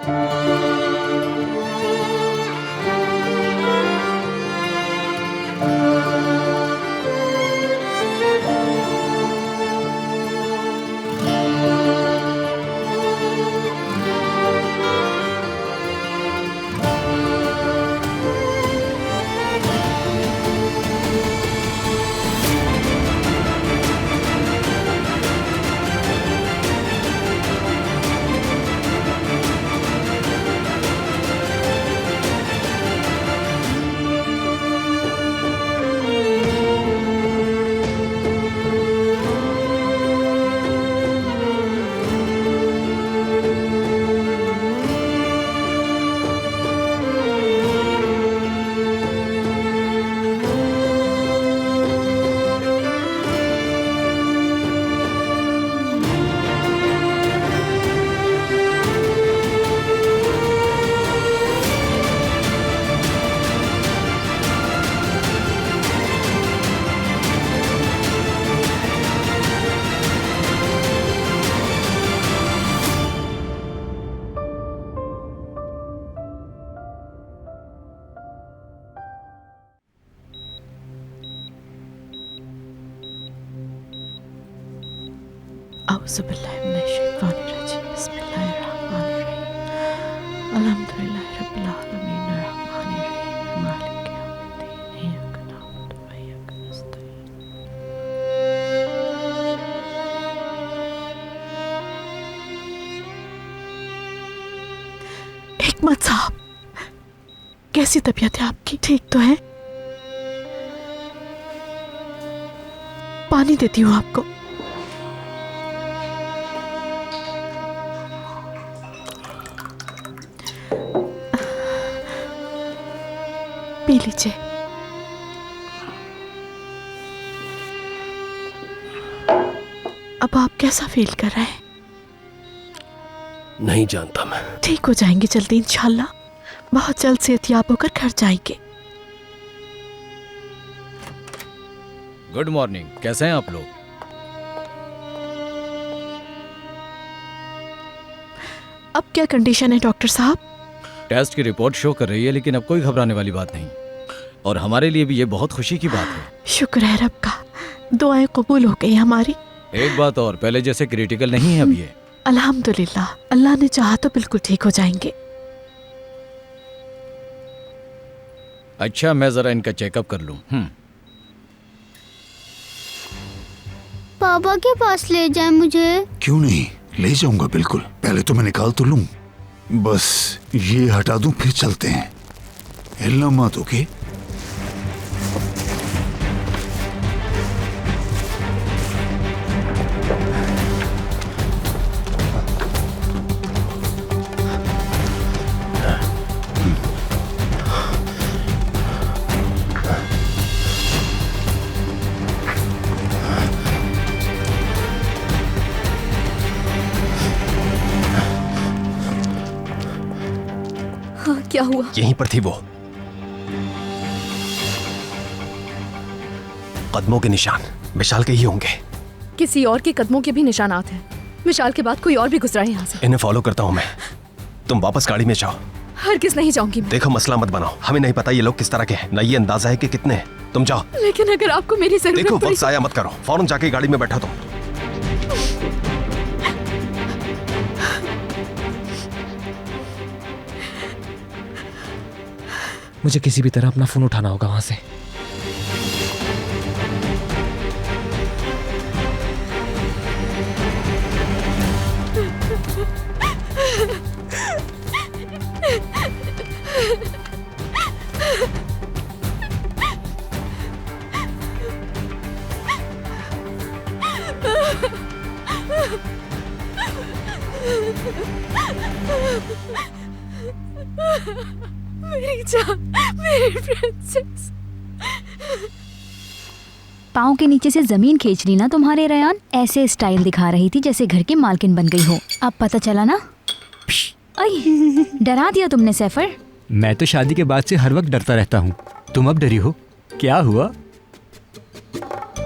औज़ुबिल्लाहिमिनश्शैतानिर्रजीम बिस्मिल्लाहिर्रहमानिर्रहीम अल्हम्दुलिल्लाहि रब्बिल आलमीन अर्रहमानिर्रहीम मालिकि यौमिद्दीन इय्याका नअबुदु व इय्याका नस्तईन। हिकमत साहब, कैसी तबीयत है आपकी? ठीक तो है? पानी देती हूँ आपको। पी लीजिए। अब आप कैसा फील कर रहे हैं? नहीं जानता मैं। ठीक हो जाएंगे जल्दी इंशाल्लाह। बहुत जल्द सेहतियाब होकर घर जाएंगे। गुड मॉर्निंग, कैसे हैं आप लोग? अब क्या कंडीशन है डॉक्टर साहब? टेस्ट की रिपोर्ट शो कर रही है, लेकिन अब कोई घबराने वाली बात नहीं। और हमारे लिए भी ये बहुत खुशी की बात है। शुक्र है रब का, दुआएं कबूल हो गई हमारी। एक बात और, पहले जैसे क्रिटिकल नहीं है अब ये। अल्हम्दुलिल्लाह, अल्लाह ने चाहा तो बिल्कुल ठीक हो जाएंगे। अच्छा, मैं जरा इनका चेकअप कर लूं। पापा के पास ले जाए मुझे। क्यों नहीं, ले जाऊंगा बिल्कुल। पहले तो मैं निकाल तो लूं, बस ये हटा दूं फिर चलते हैं। हिलना मत, ओके? हाँ, क्या हुआ? यहीं पर थी वो। कदमों के निशान विशाल के ही होंगे। किसी और के कदमों के भी निशानात हैं। विशाल के बाद कोई और भी गुजरा है यहाँ से। इन्हें फॉलो करता हूँ मैं। तुम वापस गाड़ी में जाओ। हरगिज़ नहीं जाऊंगी मैं। देखो, मसला मत बनाओ। हमें नहीं पता ये लोग किस तरह के हैं, ना ये अंदाजा है कि कितने हैं। तुम जाओ। लेकिन अगर आपको मेरी देखो, जरूरत वक्त पड़ी। जाया मत करो, फौरन जाके गाड़ी में बैठो तुम। मुझे किसी भी तरह अपना फोन उठाना होगा वहां से। मेरी जान, मेरी प्रिंसेस। पाँव के नीचे से जमीन खींच ली ना तुम्हारे रयान। ऐसे स्टाइल दिखा रही थी जैसे घर की मालकिन बन गई हो। अब पता चला ना? अय, डरा दिया तुमने सैफर। मैं तो शादी के बाद से हर वक्त डरता रहता हूँ। तुम अब डरी हो? क्या हुआ?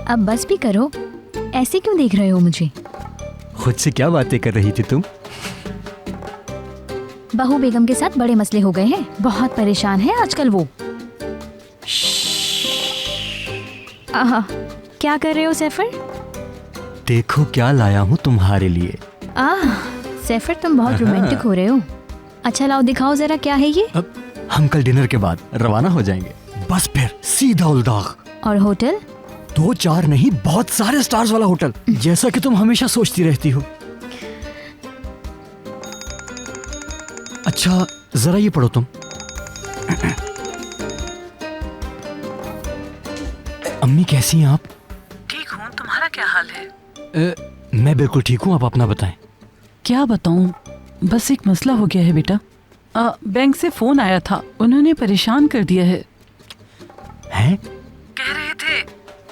अब बस भी करो, ऐसे क्यों देख रहे हो मुझे? खुद से क्या बातें कर रही थी तुम? बहू बेगम के साथ बड़े मसले हो गए हैं, बहुत परेशान है आजकल वो। आहा, क्या कर रहे हो सैफर? देखो क्या लाया हूँ तुम्हारे लिए। सैफर तुम बहुत रोमांटिक हो रहे हो। अच्छा लाओ दिखाओ जरा क्या है ये। अब हम कल डिनर के बाद रवाना हो जाएंगे, बस फिर सीधा उलदाग। और होटल? 2-4 नहीं, बहुत सारे स्टार्स वाला होटल, जैसा कि तुम हमेशा सोचती रहती हो। अच्छा जरा ये पढ़ो तुम। अम्मी कैसी हैं आप? ठीक हूँ, तुम्हारा क्या हाल है? मैं बिल्कुल ठीक हूँ, आप अपना बताएं। क्या बताऊँ, बस एक मसला हो गया है बेटा। बैंक से फोन आया था, उन्होंने परेशान कर दिया है। हैं? कह रहे थे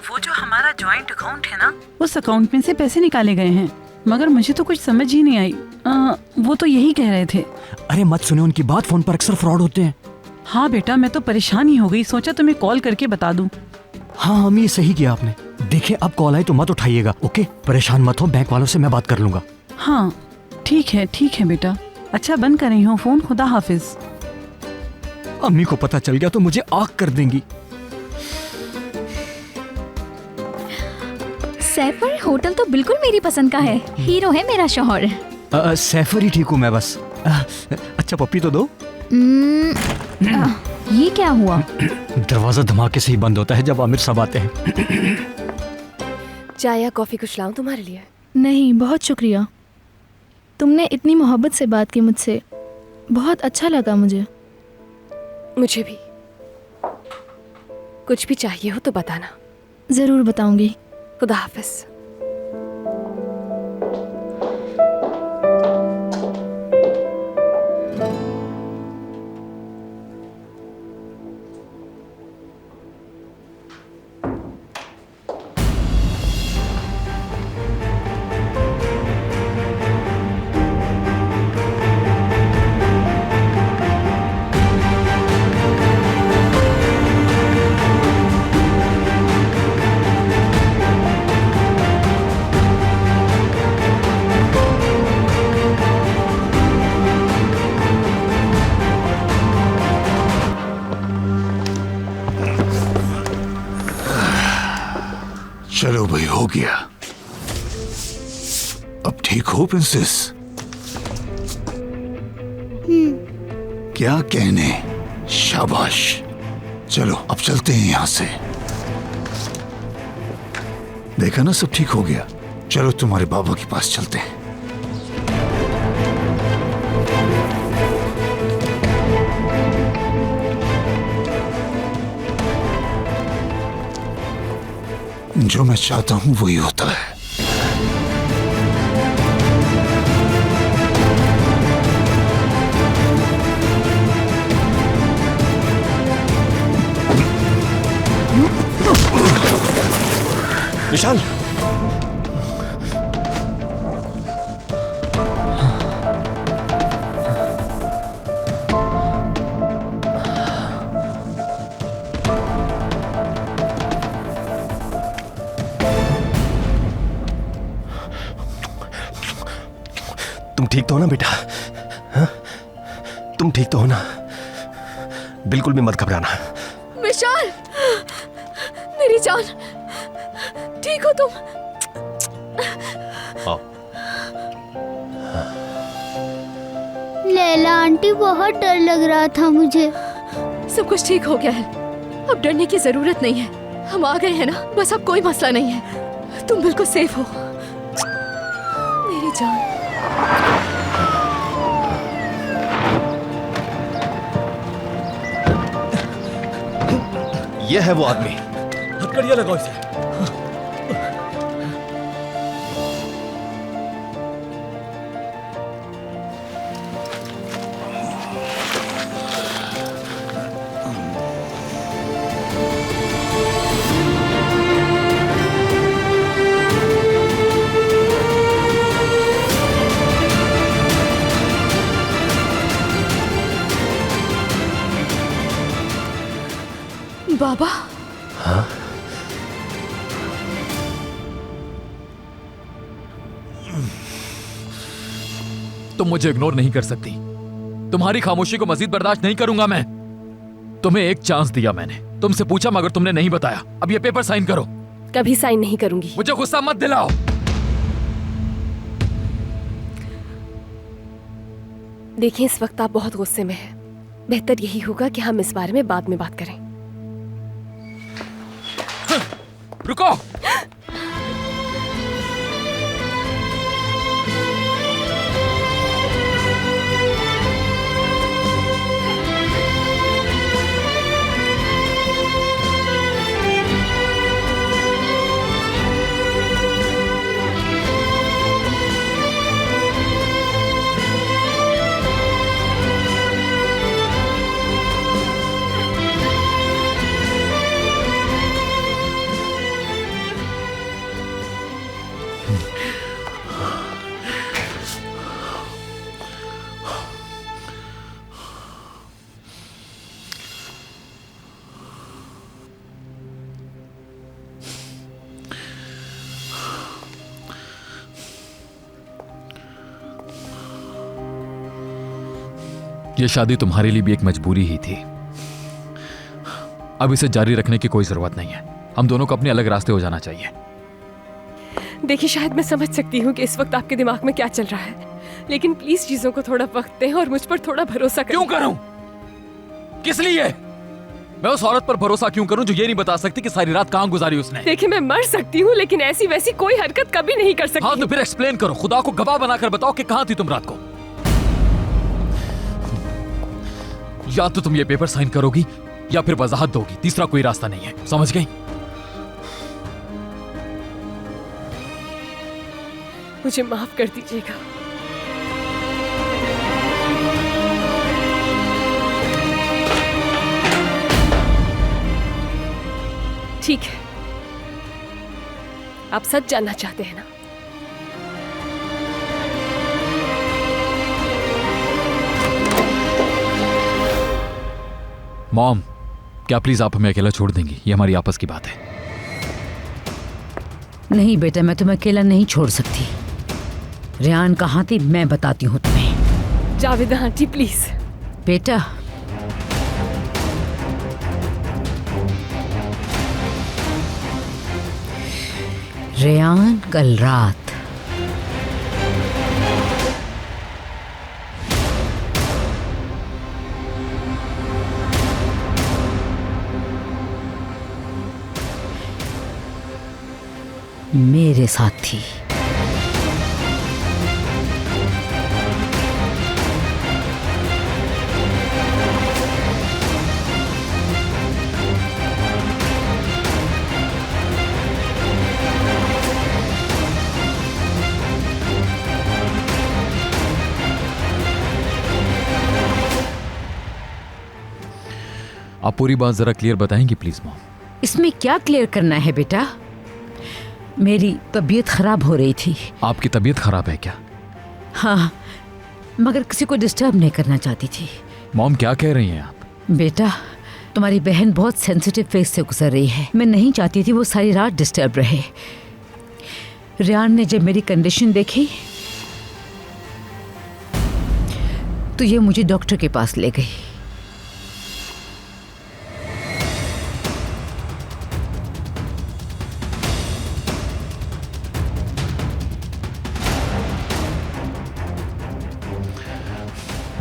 वो जो हमारा जॉइंट अकाउंट है ना, उस अकाउंट में से पैसे निकाले गए हैं, मगर मुझे तो कुछ समझ ही नहीं आई। वो तो यही कह रहे थे। अरे मत सुने उनकी बात, फोन पर अक्सर फ्रॉड होते हैं। हाँ बेटा, मैं तो परेशान ही हो गई, सोचा तुम्हें कॉल करके बता दूं। हाँ अम्मी सही किया आपने। देखिए अब कॉल आई तो मत उठाइएगा, ओके? परेशान मत हो, बैंक वालों से मैं बात कर लूंगा। हाँ ठीक है बेटा। अच्छा बंद कर रही हूँ फोन, खुदा हाफिज। अम्मी को पता चल गया तो मुझे आग कर देंगी। सैफर होटल तो बिल्कुल मेरी पसंद का है, हीरो है मेरा शौहर। सैफर ही ठीक हूँ मैं बस। अच्छा पप्पी तो दो। ये क्या हुआ? दरवाजा धमाके से ही बंद होता है जब आमिर साहब आते हैं। चाय या कॉफी कुछ लाऊं तुम्हारे लिए? नहीं बहुत शुक्रिया, तुमने इतनी मोहब्बत से बात की मुझसे, बहुत अच्छा लगा मुझे। मुझे भी। कुछ भी चाहिए हो तो बताना। ज़रूर बताऊंगी। खुदा हाफिज। चलो भाई, हो गया। अब ठीक हो प्रिंसेस? क्या कहने, शाबाश। चलो अब चलते हैं यहां से। देखा ना, सब ठीक हो गया। चलो तुम्हारे बाबा के पास चलते हैं। जो मैं चाहता हूं वही होता है। विशाल, तुम ठीक तो हो ना बेटा? हाँ? तुम ठीक तो हो ना? बिल्कुल भी मत घबराना। विशाल, मेरी जान, ठीक हो तुम? आओ। लैला आंटी, बहुत डर लग रहा था मुझे। सब कुछ ठीक हो गया है, अब डरने की जरूरत नहीं है। हम आ गए हैं ना, बस अब कोई मसला नहीं है। तुम बिल्कुल सेफ हो मेरी जान। ये है वो आदमी। हथकड़ियाँ लगाओ इसे। बाबा, हाँ? तुम मुझे इग्नोर नहीं कर सकती। तुम्हारी खामोशी को मजीद बर्दाश्त नहीं करूंगा मैं। तुम्हें एक चांस दिया मैंने, तुमसे पूछा मगर तुमने नहीं बताया। अब ये पेपर साइन करो। कभी साइन नहीं करूंगी। मुझे गुस्सा मत दिलाओ। देखिए, इस वक्त आप बहुत गुस्से में हैं। बेहतर यही होगा कि हम इस बारे में बाद में बात करें। रुको। ये शादी तुम्हारे लिए भी एक मजबूरी ही थी। अब इसे जारी रखने की कोई जरूरत नहीं है। हम दोनों को अपने अलग रास्ते हो जाना चाहिए। देखिए, शायद मैं समझ सकती हूँ कि इस वक्त आपके दिमाग में क्या चल रहा है, लेकिन प्लीज चीजों को थोड़ा वक्त दें और मुझ पर थोड़ा भरोसा करें। क्यों करूं? किस लिए? मैं उस औरत पर भरोसा क्यों करूं जो ये नहीं बता सकती कि सारी रात कहां गुजारी उसने? देखिए, मैं मर सकती हूँ लेकिन ऐसी वैसी कोई हरकत कभी नहीं कर सकती। हाँ तो फिर एक्सप्लेन करो, खुदा को गवाह बनाकर बताओ कि कहां थी तुम रात को। या तो तुम ये पेपर साइन करोगी या फिर वजाहत दोगी, तीसरा कोई रास्ता नहीं है। समझ गई? मुझे माफ कर दीजिएगा। ठीक है, आप सच जानना चाहते हैं ना? मॉम, क्या प्लीज आप हमें अकेला छोड़ देंगी? ये हमारी आपस की बात है। नहीं बेटा, मैं तुम्हें अकेला नहीं छोड़ सकती। रेहान कहाँ थी मैं बताती हूँ तुम्हें। Javeda aunty please. बेटा, रेहान कल रात मेरे साथ थी। आप पूरी बात जरा क्लियर बताएंगी प्लीज मॉम? इसमें क्या क्लियर करना है बेटा? मेरी तबीयत खराब हो रही थी। आपकी तबीयत खराब है क्या? हाँ, मगर किसी को डिस्टर्ब नहीं करना चाहती थी। मॉम क्या कह रही हैं आप? बेटा, तुम्हारी बहन बहुत सेंसिटिव फेज से गुजर रही है। मैं नहीं चाहती थी वो सारी रात डिस्टर्ब रहे। रेहान ने जब मेरी कंडीशन देखी तो ये मुझे डॉक्टर के पास ले गई।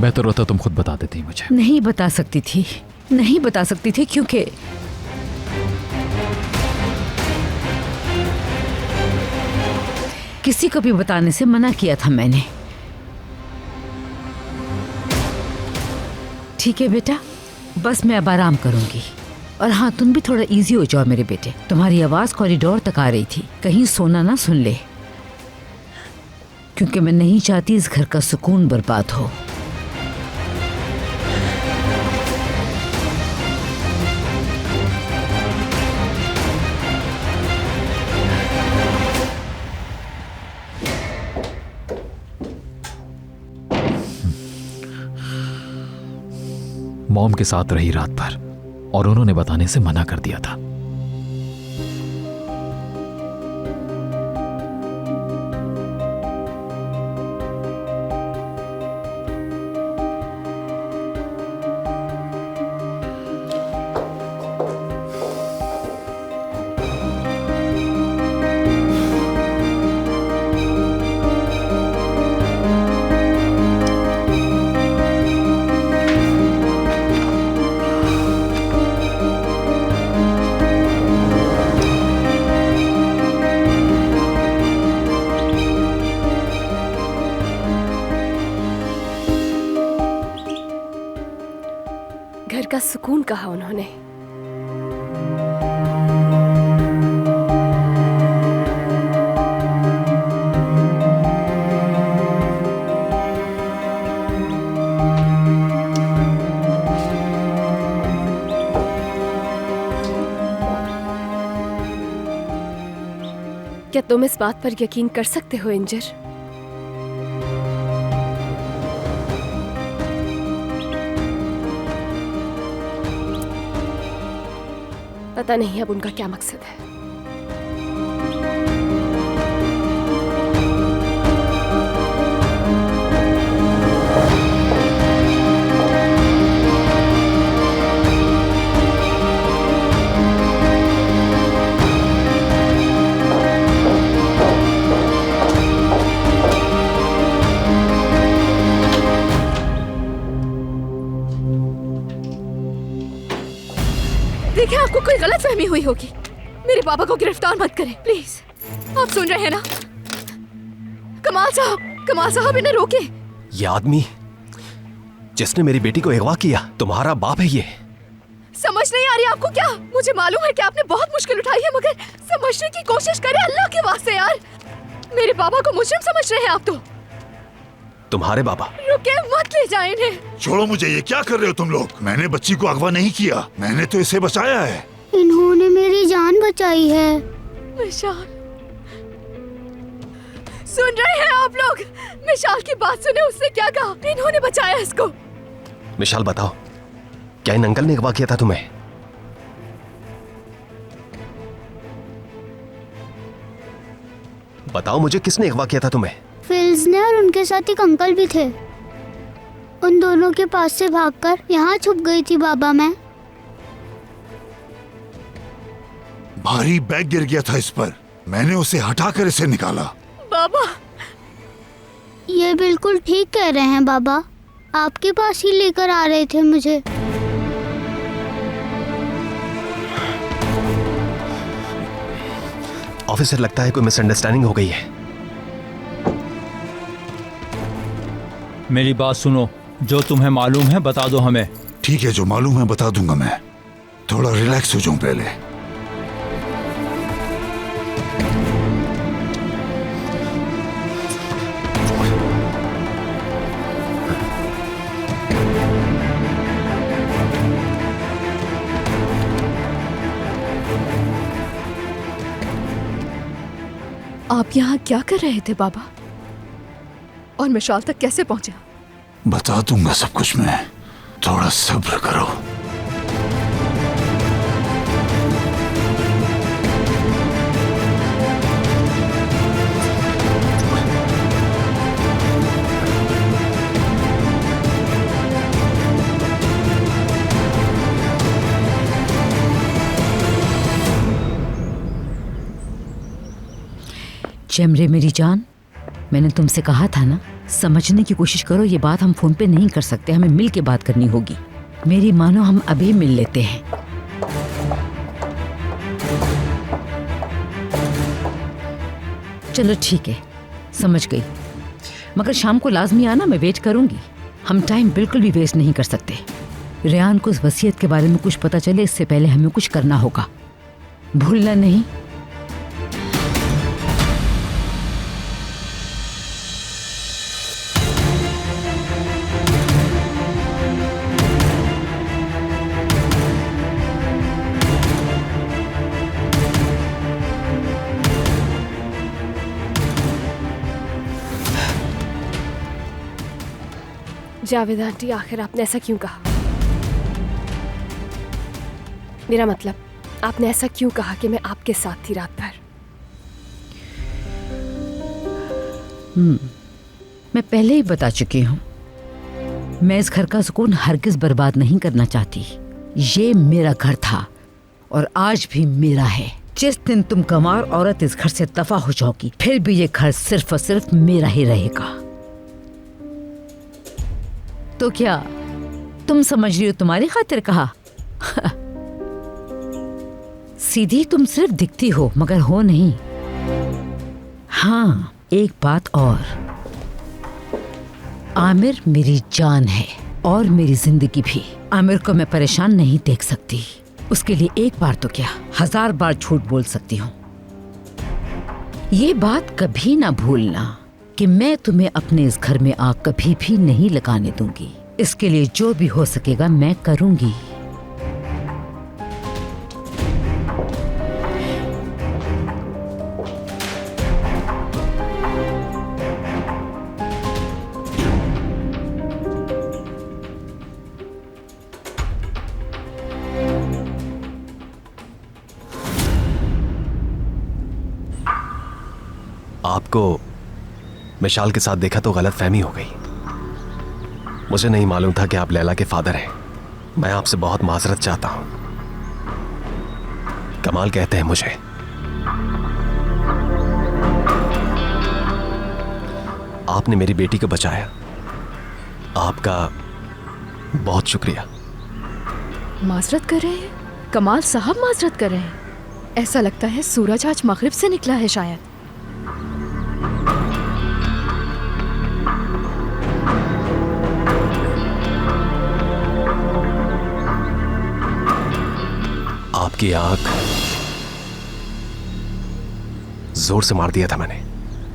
बेहतर होता तुम खुद बता देती मुझे। नहीं बता सकती थी, नहीं बता सकती थी क्योंकि किसी को भी बताने से मना किया था मैंने। ठीक है बेटा, बस मैं अब आराम करूंगी। और हाँ, तुम भी थोड़ा इजी हो जाओ मेरे बेटे। तुम्हारी आवाज कॉरिडोर तक आ रही थी, कहीं सोना ना सुन ले, क्योंकि मैं नहीं चाहती इस घर का सुकून बर्बाद हो। मॉम के साथ रही रात भर और उन्होंने बताने से मना कर दिया था। का सुकून कहा उन्होंने। क्या तुम इस बात पर यकीन कर सकते हो इंजर? पता नहीं अब उनका क्या मकसद है। देखिए, आपको कोई गलतफहमी हुई होगी। मेरे पापा को गिरफ्तार मत करें प्लीज। आप सुन रहे हैं ना? कमाल साहब इन्हें रोके। ये आदमी जिसने मेरी बेटी को अगवा किया तुम्हारा बाप है ये? समझ नहीं आ रही आपको क्या? मुझे मालूम है कि आपने बहुत मुश्किल उठाई है, मगर समझने की कोशिश करें अल्लाह के वास्ते यार। मेरे पापा को मुजरिम समझ रहे हैं आप तो। तुम्हारे बाबा? रुके, मत ले जाएं इन्हें। छोड़ो मुझे, ये क्या कर रहे हो तुम लोग? मैंने बच्ची को अगवा नहीं किया, मैंने तो इसे बचाया है। इन्होंने मेरी जान बचाई है। मिशाल, सुन रहे हैं आप लोग? मिशाल की बात सुने, उसने क्या कहा? इन्होंने बचाया इसको। मिशाल बताओ, क्या इन अंकल ने अगवा किया था तुम्हें? बताओ मुझे, किसने अगवा किया था तुम्हें? फिल्स ने, और उनके साथ एक अंकल भी थे। उन दोनों के पास से भागकर यहाँ छुप गई थी बाबा मैं। भारी बैग गिर गया था इस पर, मैंने उसे हटाकर इसे निकाला। बाबा, ये बिल्कुल ठीक कह रहे हैं बाबा, आपके पास ही लेकर आ रहे थे मुझे। ऑफिसर, लगता है कोई मिसअंडरस्टैंडिंग हो गई है। मेरी बात सुनो, जो तुम्हें मालूम है बता दो हमें। ठीक है, जो मालूम है बता दूंगा मैं। थोड़ा रिलैक्स हो जाऊं पहले। आप यहाँ क्या कर रहे थे बाबा? और मिशाल तक कैसे पहुंचा? बता दूंगा सब कुछ मैं, थोड़ा सब्र करो। चमरे मेरी जान, मैंने तुमसे कहा था ना, समझने की कोशिश करो। ये बात हम फोन पे नहीं कर सकते, हमें मिल के बात करनी होगी। मेरी मानो हम अभी मिल लेते हैं। चलो ठीक है, समझ गई, मगर शाम को लाजमी आना, मैं वेट करूंगी। हम टाइम बिल्कुल भी वेस्ट नहीं कर सकते। रेहान को इस वसीयत के बारे में कुछ पता चले इससे पहले हमें कुछ करना होगा, भूलना नहीं। जावेद आंटी, आखिर आपने ऐसा क्यों कहा? मेरा मतलब, आपने ऐसा क्यों कहा कि मैं आपके साथ थी रात भर? मैं पहले ही बता चुकी हूँ, मैं इस घर का सुकून हरगिज बर्बाद नहीं करना चाहती। ये मेरा घर था और आज भी मेरा है। जिस दिन तुम गंवार औरत इस घर से दफा हो जाओगी, फिर भी ये घर सिर्फ और सिर्फ मेरा ही रहेगा। तो क्या तुम समझ रही हो तुम्हारी खातिर कहा? सीधी तुम सिर्फ दिखती हो मगर हो नहीं। हाँ, एक बात और, आमिर मेरी जान है, और मेरी जिंदगी भी। आमिर को मैं परेशान नहीं देख सकती। उसके लिए एक बार तो क्या 1000 बार झूठ बोल सकती हूँ। ये बात कभी ना भूलना कि मैं तुम्हें अपने इस घर में आग कभी भी नहीं लगाने दूंगी। इसके लिए जो भी हो सकेगा मैं करूंगी। आपको मिशाल के साथ देखा तो गलतफहमी हो गई। मुझे नहीं मालूम था कि आप लैला के फादर हैं। मैं आपसे बहुत माजरत चाहता हूं। कमाल कहते हैं मुझे। आपने मेरी बेटी को बचाया। आपका बहुत शुक्रिया। माजरत कर रहे हैं? कमाल साहब माजरत कर रहे हैं? ऐसा लगता है सूरज आज मगरिब से निकला है शायद। आपकी आंख जोर से मार दिया था मैंने।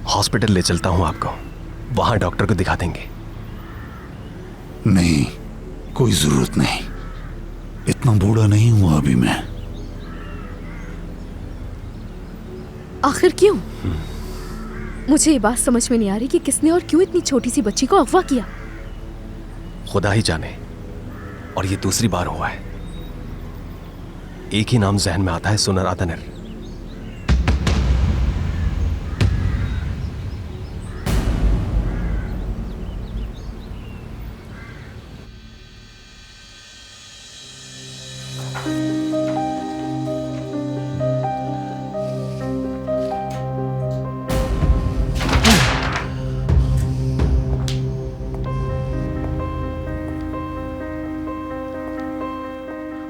हॉस्पिटल ले चलता हूं आपको, वहां डॉक्टर को दिखा देंगे। नहीं, कोई जरूरत नहीं। इतना बूढ़ा नहीं हुआ अभी मैं। आखिर क्यों? मुझे ये बात समझ में नहीं आ रही कि किसने और क्यों इतनी छोटी सी बच्ची को अगवा किया। खुदा ही जाने। और ये दूसरी बार हुआ है। एक ही नाम जहन में आता है, सुनर अदनर।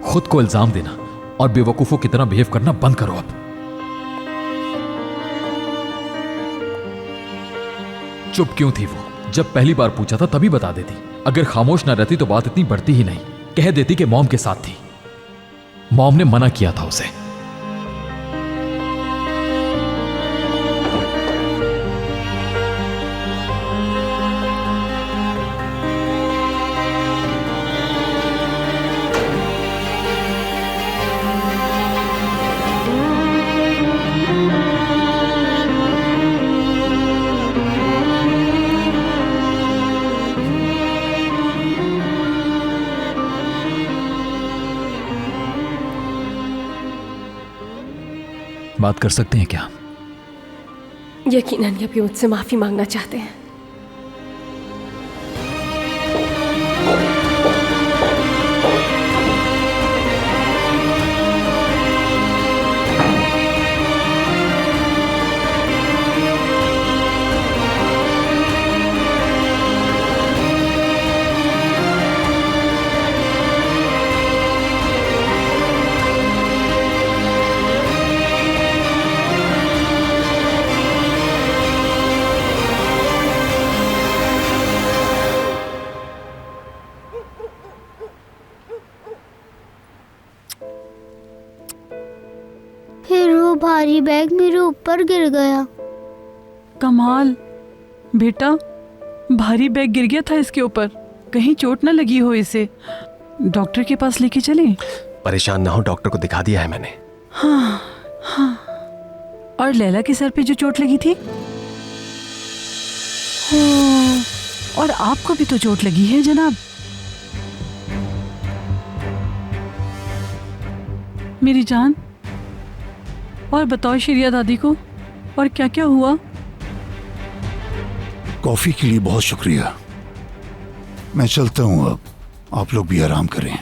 खुद को इल्जाम देना और बेवकूफों की तरह बिहेव करना बंद करो अब। चुप क्यों थी वो? जब पहली बार पूछा था तभी बता देती। अगर खामोश ना रहती तो बात इतनी बढ़ती ही नहीं। कह देती कि मॉम के साथ थी। मॉम ने मना किया था उसे। बात कर सकते हैं क्या? यकीनन ये भी मुझसे माफी मांगना चाहते हैं। फिर वो भारी बैग मेरे ऊपर गिर गया। कमाल बेटा, भारी बैग गिर गया था इसके ऊपर। कहीं चोट न लगी हो इसे? डॉक्टर के पास लेके चले? परेशान ना हो, डॉक्टर को दिखा दिया है मैंने। हाँ हाँ। और लैला के सर पे जो चोट लगी थी? और आपको भी तो चोट लगी है जनाब। मेरी जान, और बताओ शरिया दादी को, और क्या क्या हुआ? कॉफी के लिए बहुत शुक्रिया। मैं चलता हूँ अब। आप लोग भी आराम करें।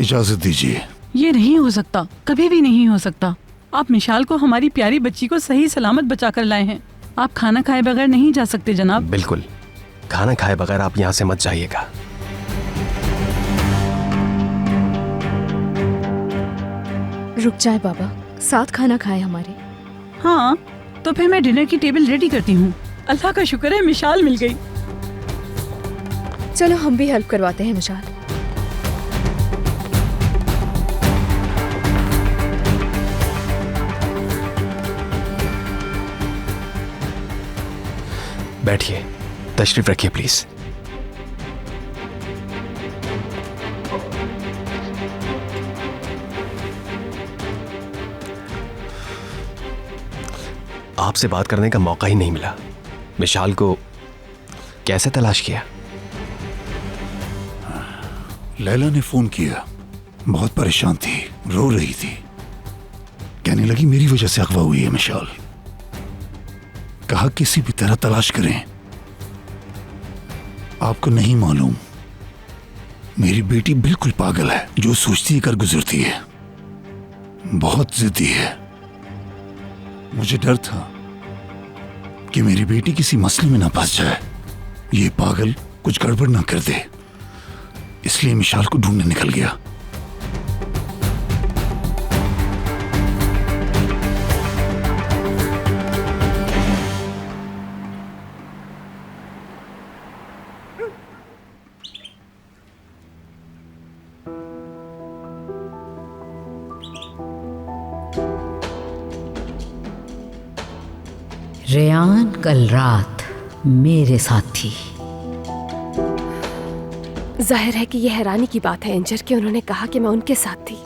इजाजत दीजिए। ये नहीं हो सकता, कभी भी नहीं हो सकता। आप मिशाल को, हमारी प्यारी बच्ची को सही सलामत बचा कर लाए हैं। आप खाना खाए बगैर नहीं जा सकते जनाब। बिल्कुल, खाना खाए बगैर आप यहाँ से मत जाइएगा। रुक जाए बाबा, साथ खाना खाए हमारे। हाँ, तो फिर मैं डिनर की टेबल रेडी करती हूँ। अल्लाह का शुक्र है मिशाल मिल गई। चलो हम भी हेल्प करवाते हैं मिशाल। बैठिए, तशरीफ रखिए प्लीज। आपसे बात करने का मौका ही नहीं मिला। मिशाल को कैसे तलाश किया? लैला ने फोन किया, बहुत परेशान थी, रो रही थी, कहने लगी मेरी वजह से अगवा हुई है मिशाल। कहा किसी भी तरह तलाश करें। आपको नहीं मालूम, मेरी बेटी बिल्कुल पागल है, जो सोचती है कर गुजरती है, बहुत जिद्दी है। मुझे डर था कि मेरी बेटी किसी मसले में ना फंस जाए, ये पागल कुछ गड़बड़ ना कर दे, इसलिए मिशाल को ढूंढने निकल गया। रेयान कल रात मेरे साथ थी। जाहिर है कि यह हैरानी की बात है इंजर कि उन्होंने कहा कि मैं उनके साथ थी।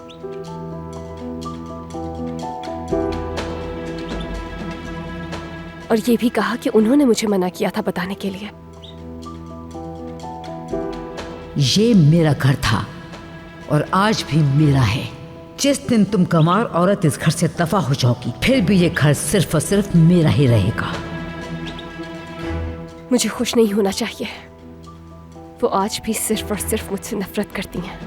और ये भी कहा कि उन्होंने मुझे मना किया था बताने के लिए। ये मेरा घर था और आज भी मेरा है। जिस दिन तुम कमार औरत इस घर से दफा हो जाओगी, फिर भी ये घर सिर्फ और सिर्फ मेरा ही रहेगा। मुझे खुश नहीं होना चाहिए। वो आज भी सिर्फ और सिर्फ मुझसे नफरत करती हैं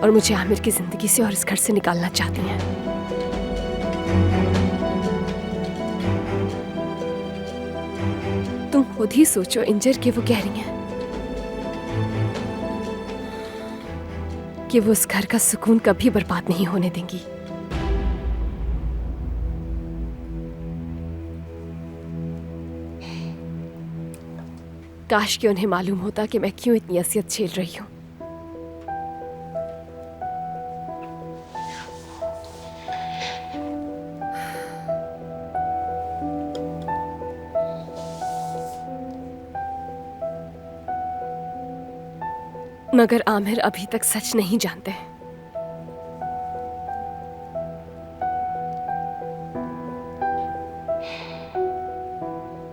और मुझे आमिर की जिंदगी से और इस घर से निकालना चाहती हैं। तुम खुद ही सोचो इंजर कि वो कह रही हैं कि वो उस घर का सुकून कभी बर्बाद नहीं होने देंगी। काश कि उन्हें मालूम होता कि मैं क्यों इतनी असियत झेल रही हूं। मगर आमिर अभी तक सच नहीं जानते।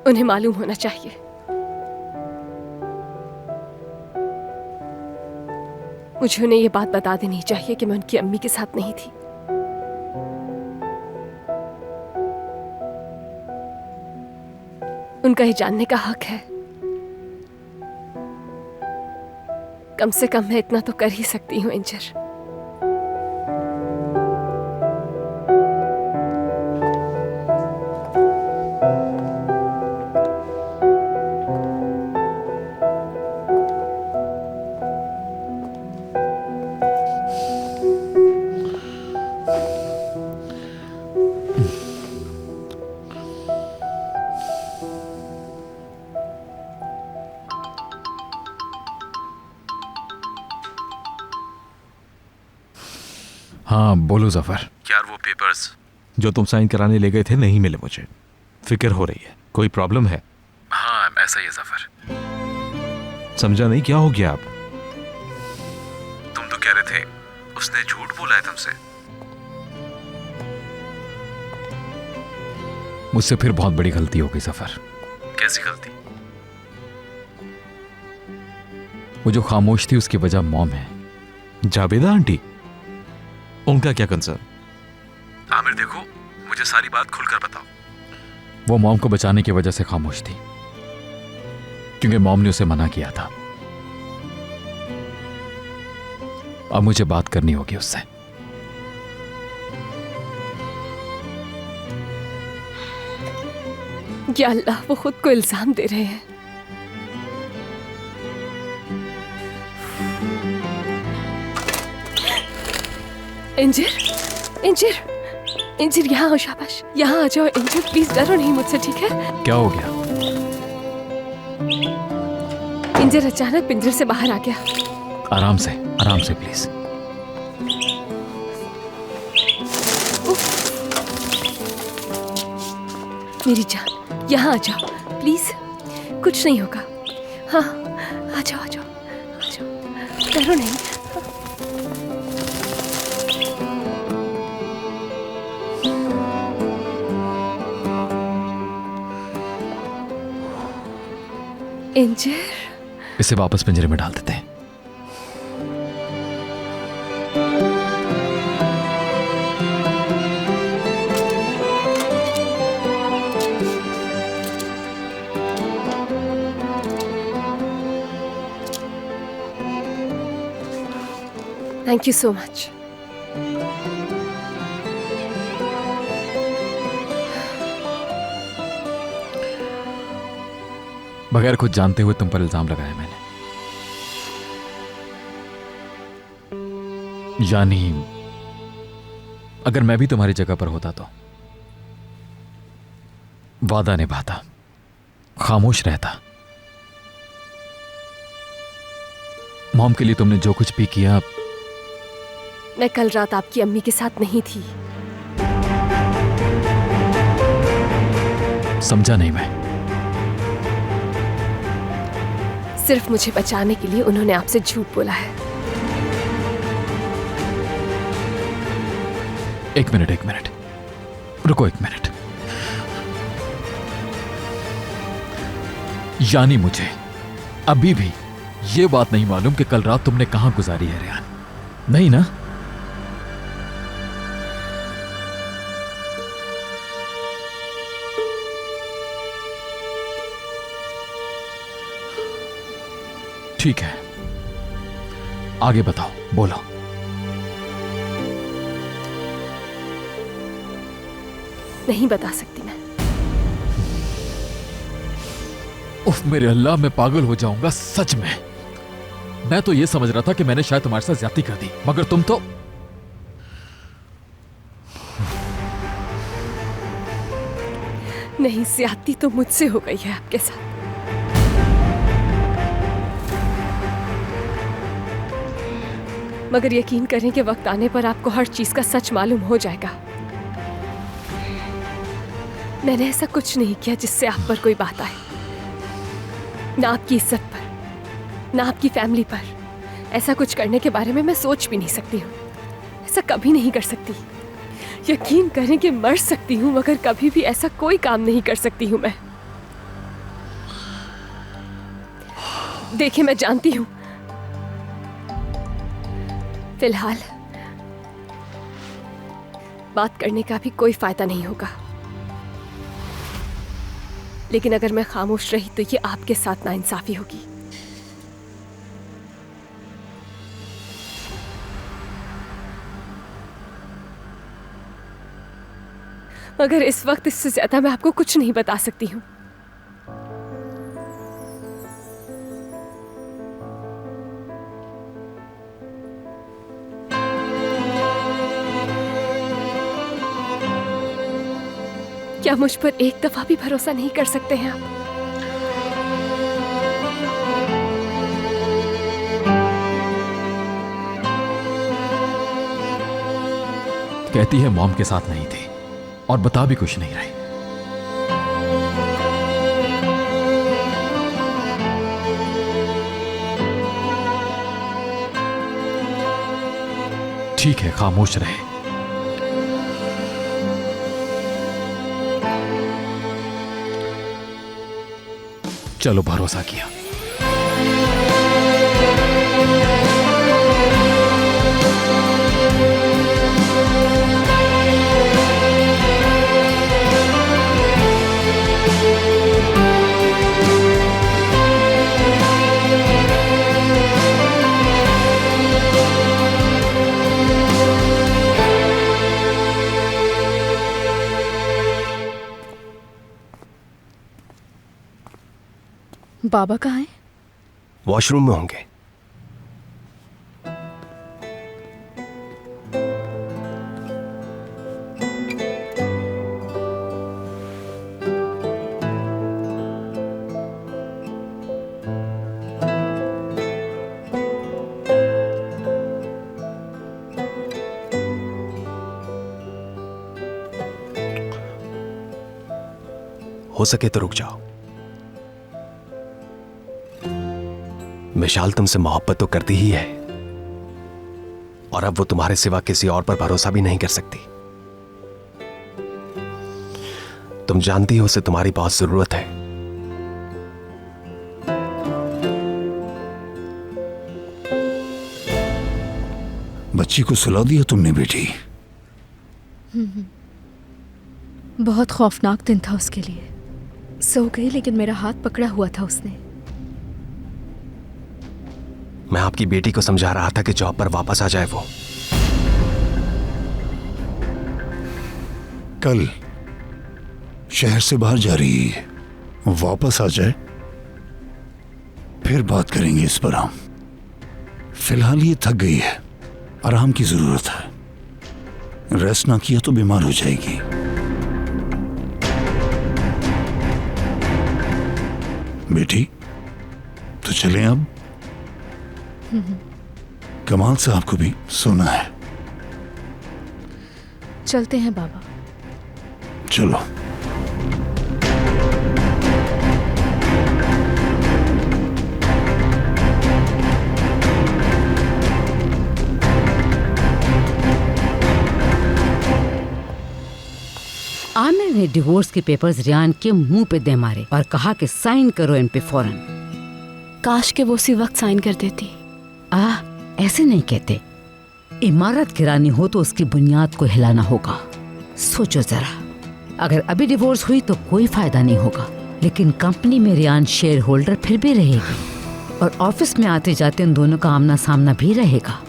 उन्हें मालूम होना चाहिए। मुझे उन्हें ये बात बता देनी चाहिए कि मैं उनकी अम्मी के साथ नहीं थी। उनका ये जानने का हक है। कम से कम मैं इतना तो कर ही सकती हूँ इंजर। हाँ बोलो जफर। यार वो पेपर्स जो तुम साइन कराने ले गए थे नहीं मिले मुझे। फिक्र हो रही है, कोई प्रॉब्लम है? हाँ ऐसा ही है जफर। समझा नहीं, क्या हो गया आप? तुम तो कह रहे थे उसने झूठ बोला है तुमसे। मुझसे फिर बहुत बड़ी गलती हो गई जफर। कैसी गलती? वो जो खामोश थी उसकी वजह मॉम है। जावेदा आंटी? उनका क्या कंसर्न? आमिर देखो, मुझे सारी बात खुलकर बताओ। वो मॉम को बचाने की वजह से खामोश थी, क्योंकि मॉम ने उसे मना किया था। अब मुझे बात करनी होगी उससे। या अल्लाह, वो खुद को इल्जाम दे रहे हैं। इंजर, इंजर, इंजर यहाँ आओ, शाबाश, यहाँ आ जाओ इंजर, प्लीज डरो नहीं मुझसे, ठीक है? क्या हो गया? इंजर अचानक पिंजरे से बाहर आ गया। आराम से प्लीज। मेरी जान, यहाँ आ जाओ प्लीज, कुछ नहीं होगा। हाँ, आ जाओ आ जाओ आ जाओ, डरो नहीं। इंजर, इसे वापस पिंजरे में डाल देते हैं। Thank you so much. बगैर कुछ जानते हुए तुम पर इल्जाम लगाया मैंने। यानी अगर मैं भी तुम्हारी जगह पर होता तो वादा निभाता, खामोश रहता। मॉम के लिए तुमने जो कुछ भी किया। मैं कल रात आपकी अम्मी के साथ नहीं थी। समझा नहीं मैं। सिर्फ मुझे बचाने के लिए उन्होंने आपसे झूठ बोला है। एक मिनट, रुको एक मिनट। यानी मुझे अभी भी ये बात नहीं मालूम कि कल रात तुमने कहां गुजारी है रेहान? नहीं ना? ठीक है, आगे बताओ, बोलो। नहीं बता सकती मैं। उफ मेरे अल्लाह, मैं पागल हो जाऊंगा सच में। मैं तो ये समझ रहा था कि मैंने शायद तुम्हारे साथ ज्यादती कर दी, मगर तुम तो। नहीं, ज्यादती तो मुझसे हो गई है आपके साथ। मगर यकीन करें कि वक्त आने पर आपको हर चीज का सच मालूम हो जाएगा। मैंने ऐसा कुछ नहीं किया जिससे आप पर कोई बात आए, ना आपकी इज्जत पर, ना आपकी फैमिली पर। ऐसा कुछ करने के बारे में मैं सोच भी नहीं सकती हूँ। ऐसा कभी नहीं कर सकती। यकीन करें कि मर सकती हूँ मगर कभी भी ऐसा कोई काम नहीं कर सकती हूँ मैं। देखिए, मैं जानती हूँ फिलहाल बात करने का भी कोई फायदा नहीं होगा, लेकिन अगर मैं खामोश रही तो ये आपके साथ नाइंसाफी होगी। मगर इस वक्त इससे ज्यादा मैं आपको कुछ नहीं बता सकती हूँ। क्या मुझ पर एक दफा भी भरोसा नहीं कर सकते हैं आप? कहती है मॉम के साथ नहीं थी और बता भी कुछ नहीं रही। ठीक है, खामोश रहे। चलो, भरोसा किया। बाबा कहाँ हैं? वॉशरूम में होंगे। हो सके तो रुक जाओ। मिशाल तुमसे मोहब्बत तो करती ही है, और अब वो तुम्हारे सिवा किसी और पर भरोसा भी नहीं कर सकती। तुम जानती हो उसे तुम्हारी बहुत जरूरत है। बच्ची को सुला दिया तुमने बेटी? बहुत खौफनाक दिन था उसके लिए। सो गई, लेकिन मेरा हाथ पकड़ा हुआ था उसने। मैं आपकी बेटी को समझा रहा था कि जॉब पर वापस आ जाए वो। कल शहर से बाहर जा रही है, वापस आ जाए फिर बात करेंगे इस पर हम। फिलहाल ये थक गई है, आराम की जरूरत है। रेस्ट ना किया तो बीमार हो जाएगी। बेटी तो चलें अब? कमाल साहब को भी सोना है। चलते हैं बाबा। चलो। आमिर ने डिवोर्स के पेपर्स रियान के मुंह पे दे मारे और कहा कि साइन करो इन पे फौरन। काश के वो उसी वक्त साइन कर देती। ऐसे नहीं कहते। इमारत गिरानी हो तो उसकी बुनियाद को हिलाना होगा। सोचो जरा, अगर अभी डिवोर्स हुई तो कोई फायदा नहीं होगा, लेकिन कंपनी में रियान शेयर होल्डर फिर भी रहेगी और ऑफिस में आते जाते उन दोनों का आमना सामना भी रहेगा।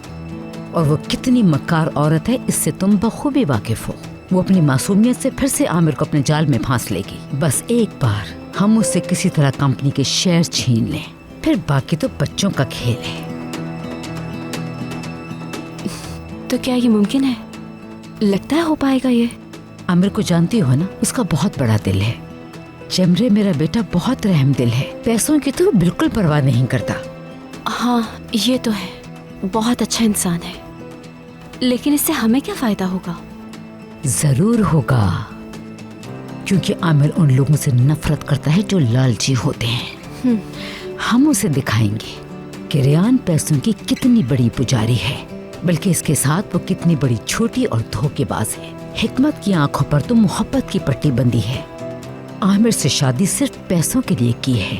और वो कितनी मक्कार औरत है इससे तुम बखूबी वाकिफ हो। वो अपनी मासूमियत से फिर से आमिर को अपने जाल में फांस लेगी। बस एक बार हम उससे किसी तरह कंपनी के शेयर छीन लें, फिर बाकी तो बच्चों का खेल है। तो क्या ये मुमकिन है? लगता है हो पाएगा ये? आमिर को जानती हो ना, उसका बहुत बड़ा दिल है। जमरे मेरा बेटा बहुत रहम दिल है, पैसों की तो बिल्कुल परवाह नहीं करता। हाँ ये तो है, बहुत अच्छा इंसान है, लेकिन इससे हमें क्या फायदा होगा? जरूर होगा, क्योंकि आमिर उन लोगों से नफरत करता है जो लालची होते हैं। हम उसे दिखाएंगे कि रियान पैसों की कितनी बड़ी पुजारी है, बल्कि इसके साथ वो कितनी बड़ी छोटी और धोखेबाज है। हिकमत की आंखों पर तो मोहब्बत की पट्टी बंदी है। आमिर से शादी सिर्फ पैसों के लिए की है।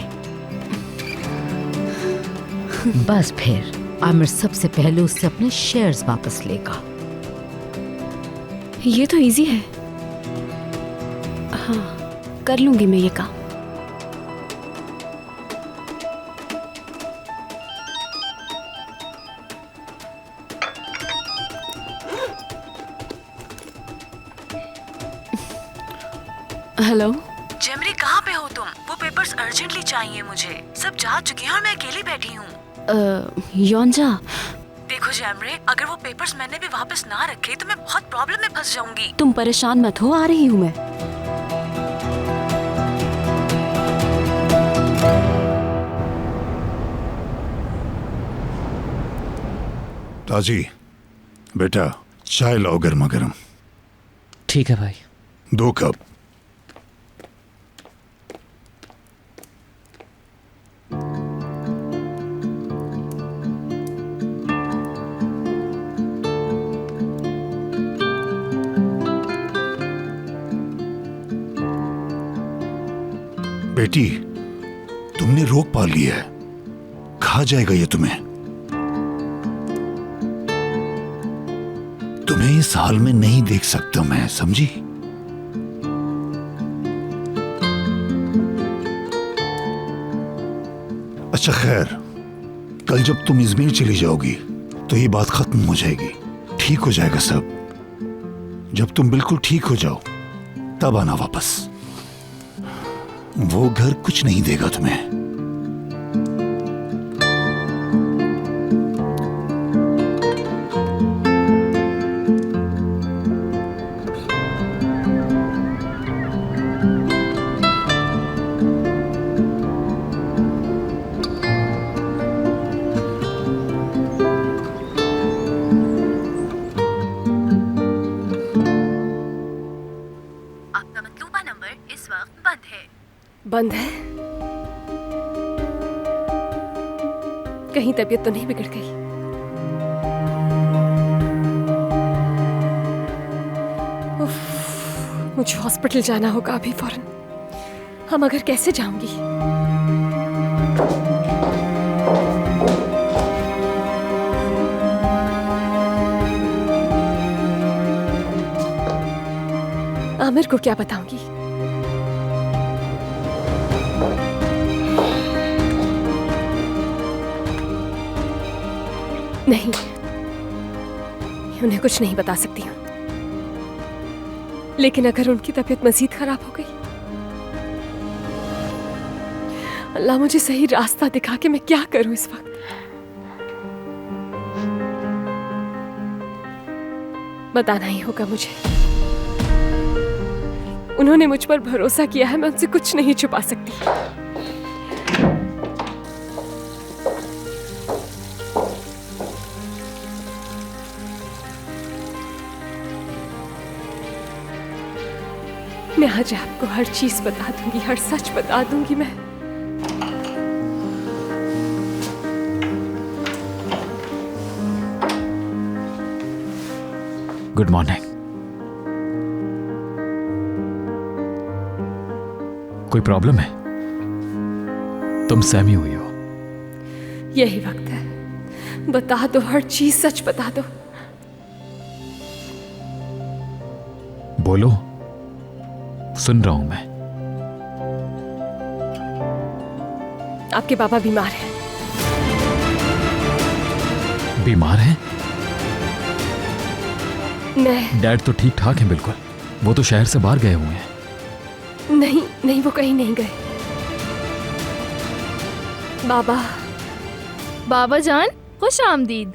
बस फिर आमिर सबसे पहले उससे अपने शेयर्स वापस लेगा। ये तो इजी है। हाँ, कर लूंगी मैं ये काम। हेलो जेमरी, कहाँ पे हो तुम? वो पेपर्स अर्जेंटली चाहिए मुझे। सब जा चुके हैं और मैं अकेली बैठी हूँ। योंजा, देखो जेमरी, अगर वो पेपर्स मैंने भी वापस ना रखे तो मैं बहुत प्रॉब्लम में फंस जाऊंगी। तुम परेशान मत हो, आ रही हूँ मैं। ताजी, बेटा चाय लाओ गर्मा गर्म। ठीक है भाई। 2 कप। बेटी, तुमने रोग पाल लिया है, खा जाएगा ये तुम्हें। तुम्हें इस हाल में नहीं देख सकता मैं, समझी? अच्छा खैर, कल जब तुम इजमेर चली जाओगी तो ये बात खत्म हो जाएगी, ठीक हो जाएगा सब। जब तुम बिल्कुल ठीक हो जाओ तब आना वापस। वो घर कुछ नहीं देगा तुम्हें। आपका मतलूबा नंबर इस वक्त बंद है। बंद है? कहीं तबीयत तो नहीं बिगड़ गई? उफ, मुझे हॉस्पिटल जाना होगा अभी फौरन। हम मगर कैसे जाऊंगी? आमिर को क्या बताऊंगी? नहीं, उन्हें कुछ नहीं बता सकती हूँ। लेकिन अगर उनकी तबीयत मजीद खराब हो गई, अल्लाह मुझे सही रास्ता दिखा कि मैं क्या करूं इस वक्त। बताना ही होगा मुझे। उन्होंने मुझ पर भरोसा किया है, मैं उनसे कुछ नहीं छुपा सकती। मैं आज आपको हर चीज बता दूंगी, हर सच बता दूंगी मैं। Good morning. कोई प्रॉब्लम है? तुम सहमी हुई हो। यही वक्त है, बता दो, हर चीज सच बता दो। बोलो, सुन रहा हूं मैं। आपके बाबा बीमार हैं। बीमार हैं? मैं डैड तो ठीक ठाक हैं बिल्कुल। वो तो शहर से बाहर गए हुए हैं। नहीं नहीं, वो कहीं नहीं गए। बाबा जान, खुश आमदीद।